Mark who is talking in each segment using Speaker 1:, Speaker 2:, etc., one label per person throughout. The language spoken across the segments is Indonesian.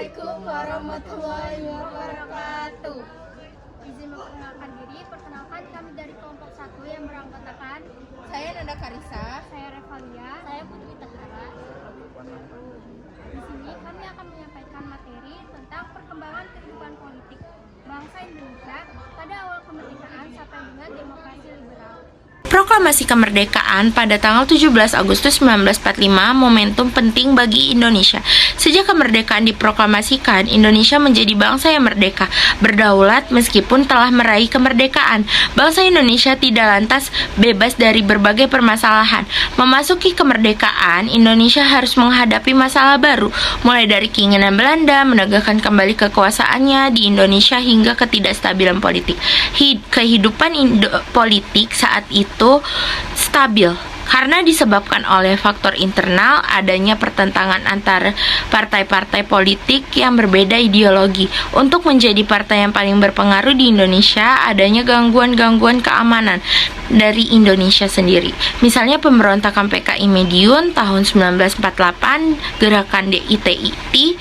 Speaker 1: Assalamualaikum warahmatullahi wabarakatuh.
Speaker 2: Izin memperkenalkan diri, perkenalkan kami dari kelompok 1 yang beranggotakan
Speaker 1: Saya Nanda Karisa.
Speaker 2: saya Revalia, saya Putri Tahara. Di sini kami akan menyampaikan materi tentang perkembangan kehidupan politik bangsa Indonesia pada awal kemerdekaan sampai dengan demokrasi liberal.
Speaker 3: Proklamasi kemerdekaan pada tanggal 17 Agustus 1945 momentum penting bagi Indonesia. Sejak kemerdekaan diproklamasikan, Indonesia menjadi bangsa yang merdeka, berdaulat meskipun telah meraih kemerdekaan. Bangsa Indonesia tidak lantas bebas dari berbagai permasalahan. Memasuki kemerdekaan, Indonesia harus menghadapi masalah baru, mulai dari keinginan Belanda menegakkan kembali kekuasaannya di Indonesia hingga ketidakstabilan politik. Kehidupan politik saat itu stabil karena disebabkan oleh faktor internal, adanya pertentangan antara partai-partai politik yang berbeda ideologi. Untuk menjadi partai yang paling berpengaruh di Indonesia, adanya gangguan-gangguan keamanan dari Indonesia sendiri. Misalnya pemberontakan PKI Mediun tahun 1948, gerakan DITIT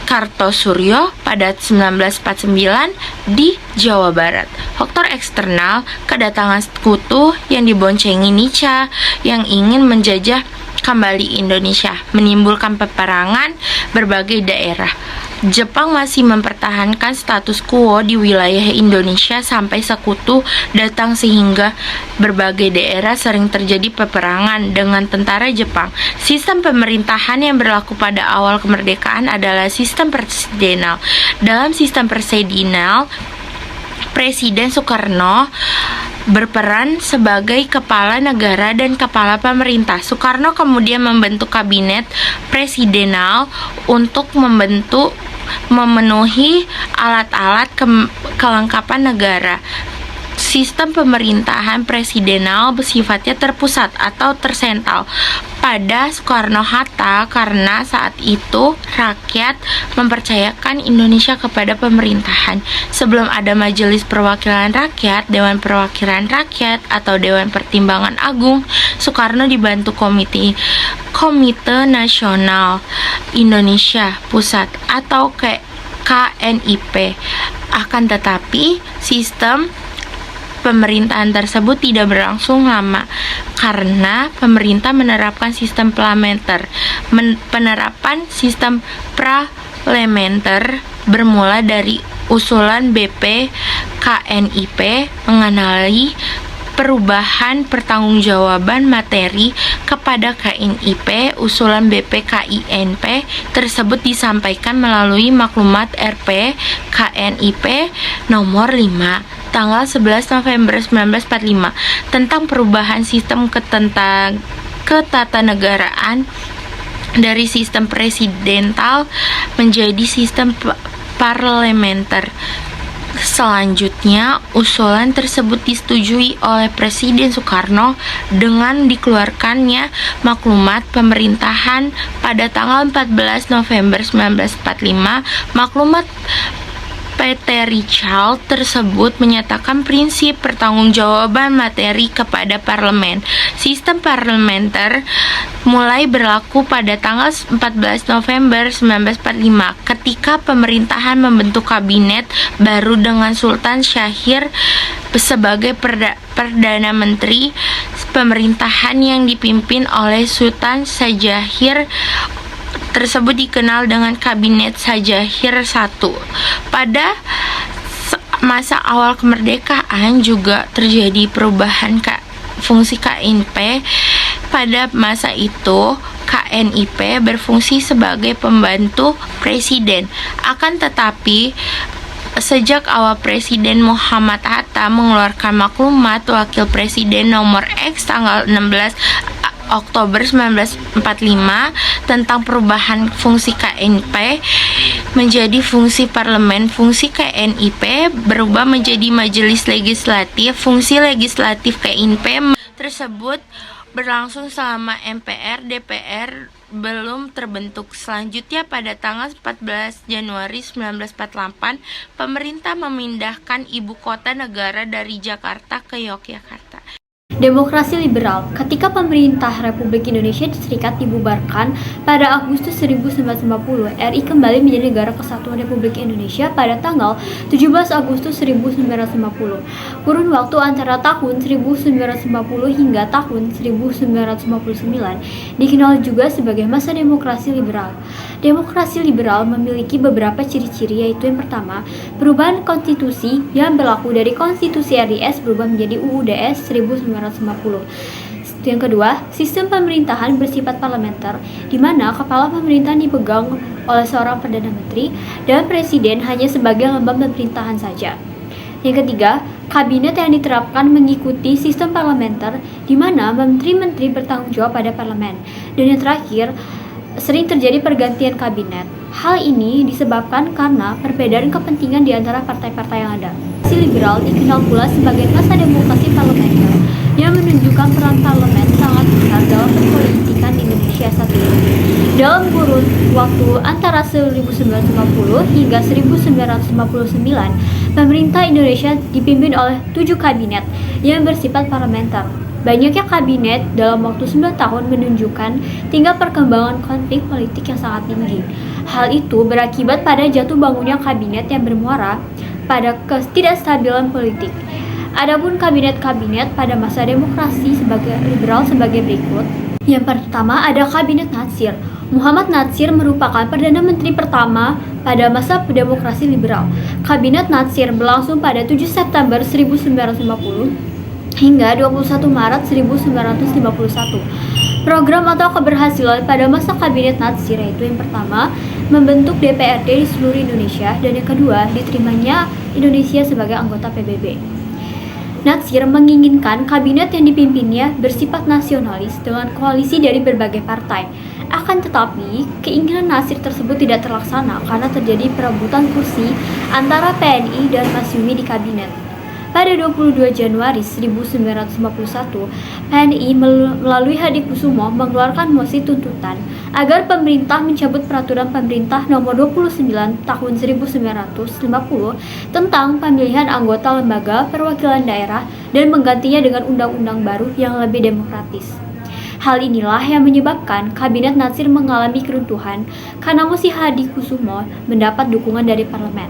Speaker 3: Kartosuryo pada 1949 di Jawa Barat. Faktor eksternal, kedatangan sekutu yang diboncengi Nica yang ingin menjajah kembali Indonesia, menimbulkan peperangan berbagai daerah. Jepang masih mempertahankan status quo di wilayah Indonesia sampai sekutu datang sehingga berbagai daerah sering terjadi peperangan dengan tentara Jepang. Sistem pemerintahan yang berlaku pada awal kemerdekaan adalah sistem presidensial. Dalam sistem presidensial, Presiden Soekarno berperan sebagai kepala negara dan kepala pemerintah. Soekarno kemudian membentuk kabinet presidensial untuk memenuhi alat-alat kelengkapan negara. Sistem pemerintahan presidensial bersifatnya terpusat atau tersentral pada Soekarno-Hatta karena saat itu rakyat mempercayakan Indonesia kepada pemerintahan. Sebelum ada Majelis Perwakilan Rakyat, Dewan Perwakilan Rakyat atau Dewan Pertimbangan Agung, Soekarno dibantu Komite Nasional Indonesia Pusat atau KNIP. Akan tetapi sistem pemerintahan tersebut tidak berlangsung lama karena pemerintah menerapkan sistem parlementer. Penerapan sistem parlementer bermula dari usulan BP KNIP mengenai perubahan pertanggungjawaban materi kepada KNIP. Usulan BPKINP tersebut disampaikan melalui maklumat RP KNIP nomor 5 tanggal 11 November 1945 tentang perubahan sistem ketatanegaraan dari sistem presidensial menjadi sistem parlementer. Selanjutnya, usulan tersebut disetujui oleh Presiden Soekarno dengan dikeluarkannya maklumat pemerintahan pada tanggal 14 November 1945. Maklumat PT Richard tersebut menyatakan prinsip pertanggungjawaban materi kepada parlemen. Sistem parlementer mulai berlaku pada tanggal 14 November 1945 ketika pemerintahan membentuk kabinet baru dengan Sultan Syahrir sebagai Perdana Menteri. Pemerintahan yang dipimpin oleh Sultan Syahrir tersebut dikenal dengan Kabinet Syahrir I. Pada masa awal kemerdekaan juga terjadi perubahan fungsi KNIP. Pada masa itu, KNIP berfungsi sebagai pembantu presiden. Akan tetapi, sejak awal Presiden Muhammad Hatta mengeluarkan maklumat Wakil Presiden nomor X tanggal 16 Oktober 1945 tentang perubahan fungsi KNIP menjadi fungsi parlemen. Fungsi KNIP berubah menjadi majelis legislatif. Fungsi legislatif KNIP tersebut berlangsung selama MPR DPR belum terbentuk. Selanjutnya pada tanggal 14 Januari 1948 pemerintah memindahkan ibu kota negara dari Jakarta ke Yogyakarta.
Speaker 4: Demokrasi liberal. Ketika pemerintah Republik Indonesia Serikat dibubarkan pada Agustus 1950, RI kembali menjadi negara kesatuan Republik Indonesia pada tanggal 17 Agustus 1950. Kurun waktu antara tahun 1950 hingga tahun 1959 dikenal juga sebagai masa demokrasi liberal. Demokrasi liberal memiliki beberapa ciri-ciri, yaitu yang pertama, perubahan konstitusi yang berlaku dari Konstitusi RIS berubah menjadi UUDS 1950. Yang kedua, sistem pemerintahan bersifat parlementer, di mana kepala pemerintahan dipegang oleh seorang Perdana Menteri dan Presiden hanya sebagai lembah pemerintahan saja. Yang ketiga, kabinet yang diterapkan mengikuti sistem parlementer, di mana menteri-menteri bertanggung jawab pada parlemen. Dan yang terakhir, sering terjadi pergantian kabinet. Hal ini disebabkan karena perbedaan kepentingan di antara partai-partai yang ada. Demokrasi liberal dikenal pula sebagai masa demokrasi parlementer yang menunjukkan peran parlemen sangat besar dalam perpolitikan Indonesia saat ini. Dalam kurun waktu antara 1950 hingga 1959, pemerintah Indonesia dipimpin oleh 7 kabinet yang bersifat parlementer. Banyaknya kabinet dalam waktu 9 tahun menunjukkan tingkat perkembangan konflik politik yang sangat tinggi. Hal itu berakibat pada jatuh bangunnya kabinet yang bermuara pada ketidakstabilan politik. Adapun kabinet-kabinet pada masa demokrasi liberal sebagai berikut. Yang pertama ada Kabinet Natsir. Muhammad Natsir merupakan Perdana Menteri pertama pada masa demokrasi liberal. Kabinet Natsir berlangsung pada 7 September 1950 hingga 21 Maret 1951. Program atau keberhasilan pada masa Kabinet Natsir yaitu yang pertama, membentuk DPRD di seluruh Indonesia, dan yang kedua, diterimanya Indonesia sebagai anggota PBB. Natsir menginginkan kabinet yang dipimpinnya bersifat nasionalis dengan koalisi dari berbagai partai. Akan tetapi, keinginan Natsir tersebut tidak terlaksana karena terjadi perebutan kursi antara PNI dan Masyumi di kabinet. Pada 22 Januari 1951, PNI melalui Hadikusumo mengeluarkan mosi tuntutan agar pemerintah mencabut peraturan pemerintah nomor 29 tahun 1950 tentang pemilihan anggota lembaga perwakilan daerah dan menggantinya dengan undang-undang baru yang lebih demokratis. Hal inilah yang menyebabkan Kabinet Natsir mengalami keruntuhan karena mosi Hadikusumo mendapat dukungan dari parlemen.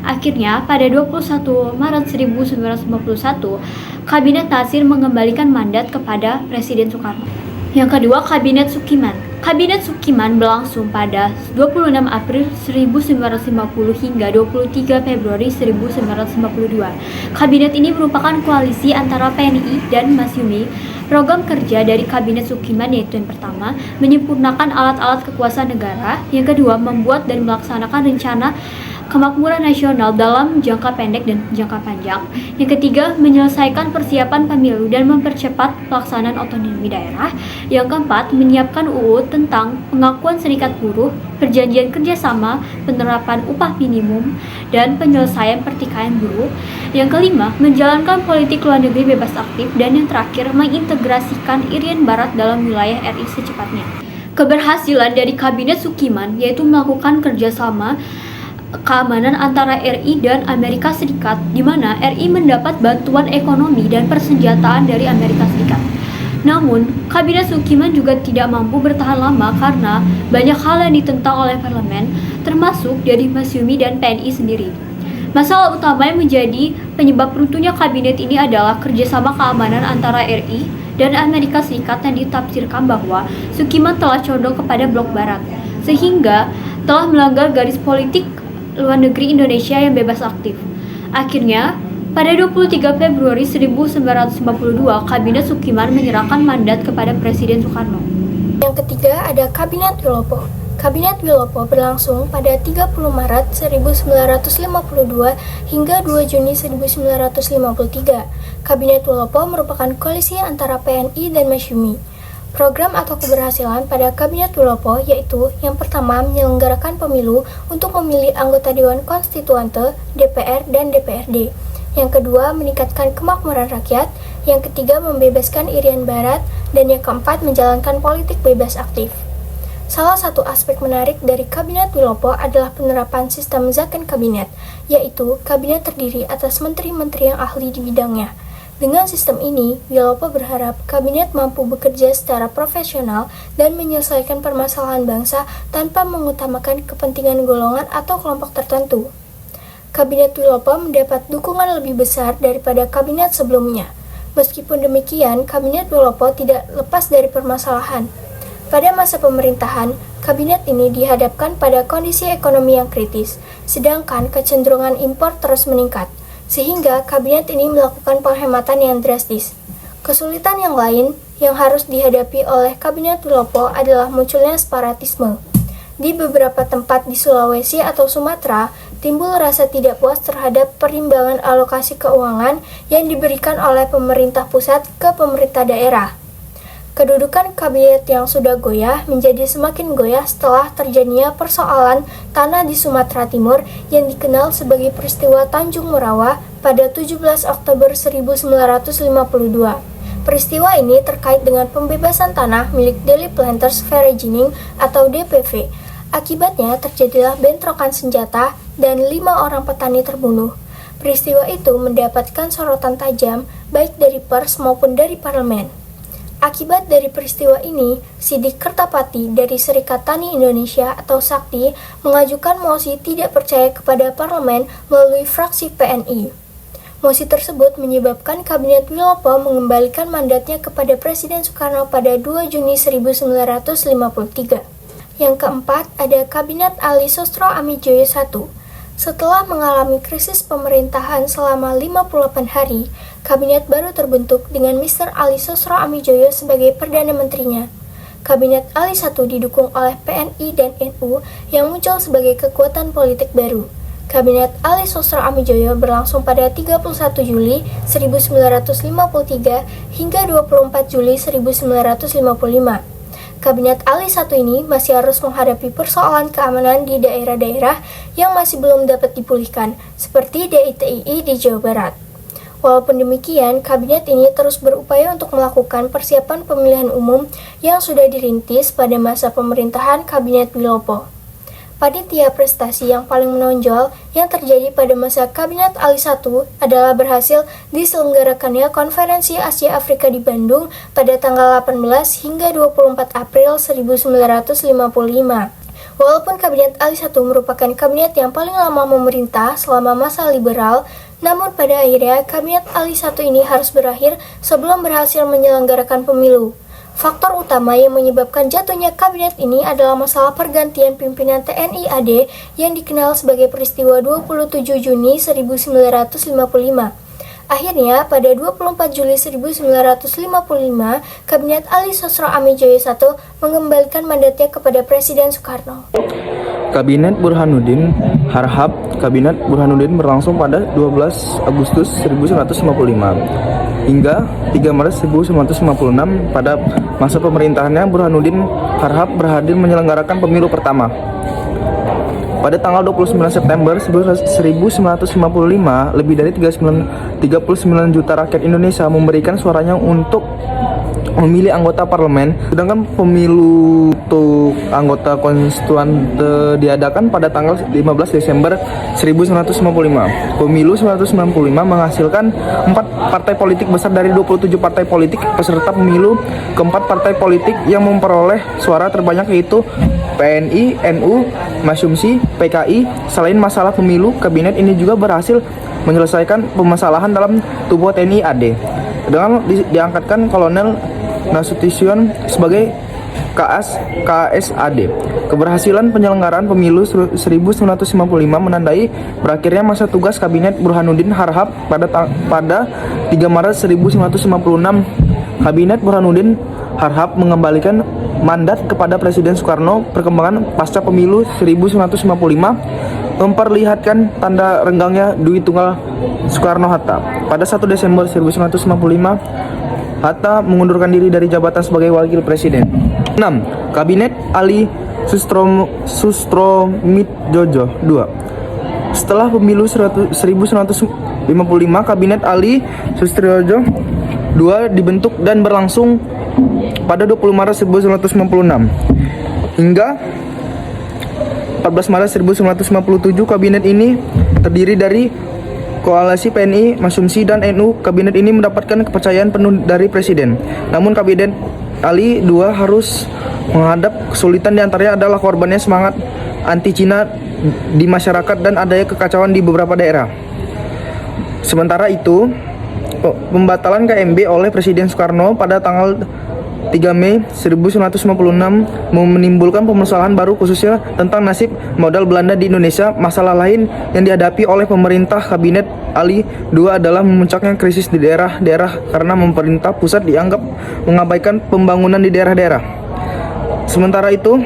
Speaker 4: Akhirnya, pada 21 Maret 1951, Kabinet Natsir mengembalikan mandat kepada Presiden Soekarno. Yang kedua, Kabinet Sukiman. Kabinet Sukiman berlangsung pada 26 April 1950 hingga 23 Februari 1952. Kabinet ini merupakan koalisi antara PNI dan Masyumi. Program kerja dari Kabinet Sukiman yaitu yang pertama, menyempurnakan alat-alat kekuasaan negara. Yang kedua, membuat dan melaksanakan rencana kemakmuran nasional dalam jangka pendek dan jangka panjang. Yang ketiga, menyelesaikan persiapan pemilu dan mempercepat pelaksanaan otonomi daerah. Yang keempat, menyiapkan UU tentang pengakuan serikat buruh, perjanjian kerjasama, penerapan upah minimum, dan penyelesaian pertikaian buruh. Yang kelima, menjalankan politik luar negeri bebas aktif. Dan yang terakhir, mengintegrasikan Irian Barat dalam wilayah RI secepatnya. Keberhasilan dari Kabinet Sukiman yaitu melakukan kerjasama keamanan antara RI dan Amerika Serikat, di mana RI mendapat bantuan ekonomi dan persenjataan dari Amerika Serikat. Namun, Kabinet Sukiman juga tidak mampu bertahan lama karena banyak hal yang ditentang oleh parlemen, termasuk dari Masyumi dan PNI sendiri. Masalah utama yang menjadi penyebab runtuhnya kabinet ini adalah kerjasama keamanan antara RI dan Amerika Serikat yang ditafsirkan bahwa Sukiman telah condong kepada blok barat, sehingga telah melanggar garis politik luar negeri Indonesia yang bebas aktif. Akhirnya, pada 23 Februari 1952, Kabinet Sukiman menyerahkan mandat kepada Presiden Soekarno.
Speaker 5: Yang ketiga ada Kabinet Wilopo. Kabinet Wilopo berlangsung pada 30 Maret 1952 hingga 2 Juni 1953. Kabinet Wilopo merupakan koalisi antara PNI dan Masyumi. Program atau keberhasilan pada Kabinet Wilopo yaitu yang pertama, menyelenggarakan pemilu untuk memilih anggota Dewan Konstituante, DPR, dan DPRD. Yang kedua, meningkatkan kemakmuran rakyat. Yang ketiga, membebaskan Irian Barat. Dan yang keempat, menjalankan politik bebas aktif. Salah satu aspek menarik dari Kabinet Wilopo adalah penerapan sistem zakon kabinet, yaitu kabinet terdiri atas menteri-menteri yang ahli di bidangnya. Dengan sistem ini, Wilopo berharap kabinet mampu bekerja secara profesional dan menyelesaikan permasalahan bangsa tanpa mengutamakan kepentingan golongan atau kelompok tertentu. Kabinet Wilopo mendapat dukungan lebih besar daripada kabinet sebelumnya. Meskipun demikian, kabinet Wilopo tidak lepas dari permasalahan. Pada masa pemerintahan, kabinet ini dihadapkan pada kondisi ekonomi yang kritis, sedangkan kecenderungan impor terus meningkat, sehingga kabinet ini melakukan penghematan yang drastis. Kesulitan yang lain yang harus dihadapi oleh kabinet Wilopo adalah munculnya separatisme. Di beberapa tempat di Sulawesi atau Sumatera, timbul rasa tidak puas terhadap perimbangan alokasi keuangan yang diberikan oleh pemerintah pusat ke pemerintah daerah. Kedudukan kabinet yang sudah goyah menjadi semakin goyah setelah terjadinya persoalan tanah di Sumatera Timur yang dikenal sebagai peristiwa Tanjung Merawa pada 17 Oktober 1952. Peristiwa ini terkait dengan pembebasan tanah milik Delhi Planters Vereniging atau DPV. Akibatnya terjadilah bentrokan senjata dan 5 orang petani terbunuh. Peristiwa itu mendapatkan sorotan tajam baik dari pers maupun dari parlemen. Akibat dari peristiwa ini, Sidik Kertapati dari Serikat Tani Indonesia atau SAKTI mengajukan mosi tidak percaya kepada parlemen melalui fraksi PNI. Mosi tersebut menyebabkan kabinet Wilopo mengembalikan mandatnya kepada Presiden Soekarno pada 2 Juni 1953. Yang keempat, ada Kabinet Ali Sosro Amijoyo I. Setelah mengalami krisis pemerintahan selama 58 hari, kabinet baru terbentuk dengan Mr. Ali Sosro Amijoyo sebagai Perdana Menterinya. Kabinet Ali I didukung oleh PNI dan NU yang muncul sebagai kekuatan politik baru. Kabinet Ali Sosro Amijoyo berlangsung pada 31 Juli 1953 hingga 24 Juli 1955. Kabinet Ali I ini masih harus menghadapi persoalan keamanan di daerah-daerah yang masih belum dapat dipulihkan, seperti DITII di Jawa Barat. Walaupun demikian, kabinet ini terus berupaya untuk melakukan persiapan pemilihan umum yang sudah dirintis pada masa pemerintahan Kabinet Wilopo. Panitia prestasi yang paling menonjol yang terjadi pada masa Kabinet Ali I adalah berhasil diselenggarakannya Konferensi Asia Afrika di Bandung pada tanggal 18 hingga 24 April 1955. Walaupun Kabinet Ali I merupakan kabinet yang paling lama memerintah selama masa liberal, namun pada akhirnya Kabinet Ali I ini harus berakhir sebelum berhasil menyelenggarakan pemilu. Faktor utama yang menyebabkan jatuhnya kabinet ini adalah masalah pergantian pimpinan TNI AD yang dikenal sebagai peristiwa 27 Juni 1955. Akhirnya, pada 24 Juli 1955, Kabinet Ali Sosro Amijoyo I mengembalikan mandatnya kepada Presiden Soekarno.
Speaker 6: Kabinet Burhanuddin Harhab. Kabinet Burhanuddin berlangsung pada 12 Agustus 1955 hingga 3 Maret 1956. Pada masa pemerintahannya, Burhanuddin Harhab berhadir menyelenggarakan pemilu pertama. Pada tanggal 29 September 1955, lebih dari 39 juta rakyat Indonesia memberikan suaranya untuk memilih anggota parlemen, sedangkan pemilu untuk anggota konstituan diadakan pada tanggal 15 Desember 1955. Pemilu 1995 menghasilkan 4 partai politik besar dari 27 partai politik peserta pemilu. Keempat partai politik yang memperoleh suara terbanyak yaitu PNI, NU, Masyumsi, PKI. Selain masalah pemilu, kabinet ini juga berhasil menyelesaikan permasalahan dalam tubuh TNI AD dengan diangkatkan Kolonel Nasution sebagai KSAD. Keberhasilan penyelenggaraan pemilu 1955 menandai berakhirnya masa tugas Kabinet Burhanuddin Harhab pada 3 Maret 1956. Kabinet Burhanuddin Harhab mengembalikan mandat kepada Presiden Soekarno. Perkembangan pasca pemilu 1955 memperlihatkan tanda renggangnya duit tunggal Soekarno-Hatta. Pada 1 Desember 1955, Hatta mengundurkan diri dari jabatan sebagai wakil presiden. 6. Kabinet Ali Sustromitjojo II. Setelah pemilu 1955, Kabinet Ali Sustromitjojo II dibentuk dan berlangsung pada 20 Maret 1956 hingga 14 Maret 1957. Kabinet ini terdiri dari koalisi PNI, Masumsi, dan NU, kabinet ini mendapatkan kepercayaan penuh dari Presiden. Namun kabinet Ali II harus menghadap kesulitan, diantaranya adalah korbannya semangat anti-Cina di masyarakat dan adanya kekacauan di beberapa daerah. Sementara itu, pembatalan KMB oleh Presiden Soekarno pada tanggal 3 Mei 1956 menimbulkan permasalahan baru khususnya tentang nasib modal Belanda di Indonesia. Masalah lain yang dihadapi oleh pemerintah kabinet Ali II adalah memuncaknya krisis di daerah-daerah karena pemerintah pusat dianggap mengabaikan pembangunan di daerah-daerah. Sementara itu,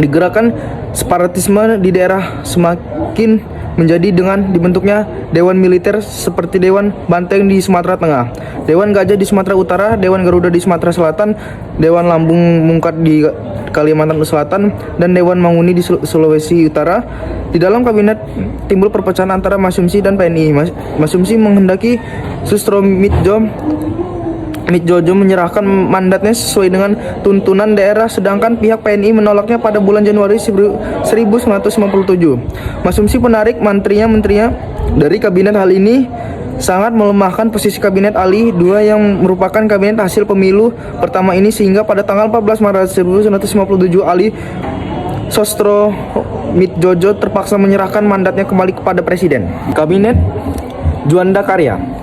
Speaker 6: digerakkan separatisme di daerah semakin menjadi dengan dibentuknya dewan militer seperti Dewan Banteng di Sumatera Tengah, Dewan Gajah di Sumatera Utara, Dewan Garuda di Sumatera Selatan, Dewan Lambung Mungkat di Kalimantan Selatan, dan Dewan Manguni di Sulawesi Utara. Di dalam kabinet timbul perpecahan antara Masumsi dan PNI. Masumsi menghendaki Susro Mitjojo menyerahkan mandatnya sesuai dengan tuntunan daerah, sedangkan pihak PNI menolaknya pada bulan Januari 1957. Masumsi menarik menterinya dari kabinet. Hal ini sangat melemahkan posisi kabinet Ali II yang merupakan kabinet hasil pemilu pertama ini, sehingga pada tanggal 14 Maret 1957 Ali Sostro Mitjojo terpaksa menyerahkan mandatnya kembali kepada Presiden. Kabinet Juanda Karya.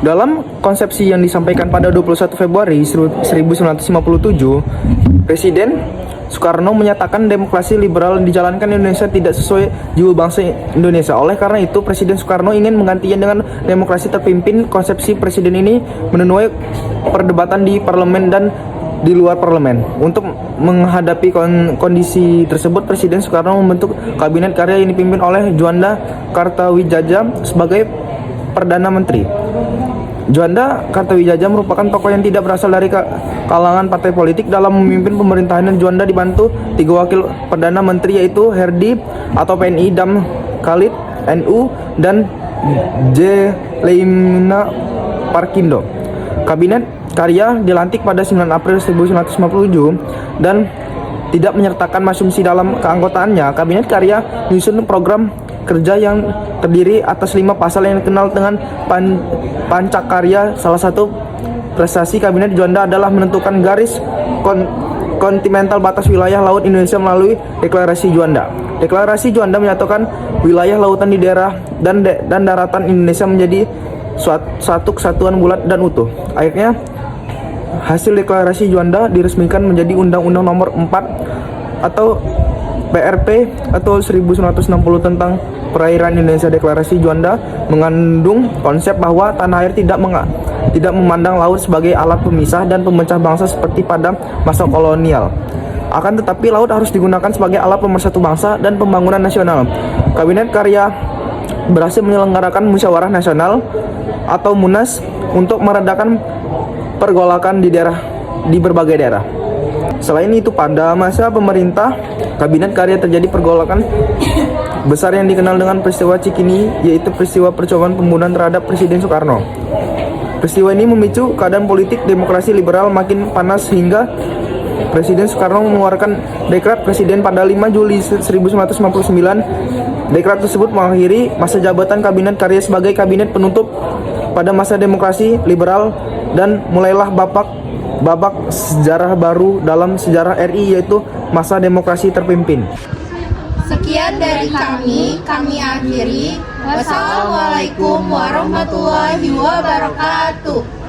Speaker 6: Dalam konsepsi yang disampaikan pada 21 Februari 1957, Presiden Soekarno menyatakan demokrasi liberal yang dijalankan Indonesia tidak sesuai jiwa bangsa Indonesia. Oleh karena itu, Presiden Soekarno ingin menggantinya dengan demokrasi terpimpin. Konsepsi Presiden ini menuai perdebatan di parlemen dan di luar parlemen. Untuk menghadapi kondisi tersebut, Presiden Soekarno membentuk Kabinet Karya yang dipimpin oleh Juanda Kartawijaya sebagai Perdana Menteri. Juanda Kartawijaya merupakan tokoh yang tidak berasal dari kalangan partai politik. Dalam memimpin pemerintahan, Juanda dibantu 3 wakil Perdana Menteri, yaitu Herdi atau PNI, Dam Khalid NU, dan J. Leimna Parkindo. Kabinet Karya dilantik pada 9 April 1957 dan tidak menyertakan Masumsi dalam keanggotaannya. Kabinet Karya menyusun program kerja yang terdiri atas 5 pasal yang dikenal dengan Pancakarya. Salah satu prestasi kabinet Juanda adalah menentukan garis kontinental batas wilayah laut Indonesia melalui Deklarasi Juanda. Deklarasi Juanda menyatakan wilayah lautan di daerah dan daratan Indonesia menjadi suatu kesatuan bulat dan utuh. Akhirnya hasil Deklarasi Juanda diresmikan menjadi Undang-Undang Nomor 4 atau PRP atau 1960 tentang perairan Indonesia. Deklarasi Juanda mengandung konsep bahwa tanah air tidak memandang laut sebagai alat pemisah dan pemecah bangsa seperti pada masa kolonial. Akan tetapi laut harus digunakan sebagai alat pemersatu bangsa dan pembangunan nasional. Kabinet Karya berhasil menyelenggarakan musyawarah nasional atau Munas untuk meredakan pergolakan di berbagai daerah. Selain itu, pada masa pemerintah Kabinet Karya terjadi pergolakan besar yang dikenal dengan peristiwa Cikini, yaitu peristiwa percobaan pembunuhan terhadap Presiden Soekarno. Peristiwa ini memicu keadaan politik demokrasi liberal makin panas hingga Presiden Soekarno mengeluarkan dekret presiden pada 5 Juli 1959. Dekret tersebut mengakhiri masa jabatan Kabinet Karya sebagai kabinet penutup pada masa demokrasi liberal dan mulailah babak sejarah baru dalam sejarah RI, yaitu masa demokrasi terpimpin.
Speaker 1: Sekian dari kami akhiri. Wassalamualaikum warahmatullahi wabarakatuh.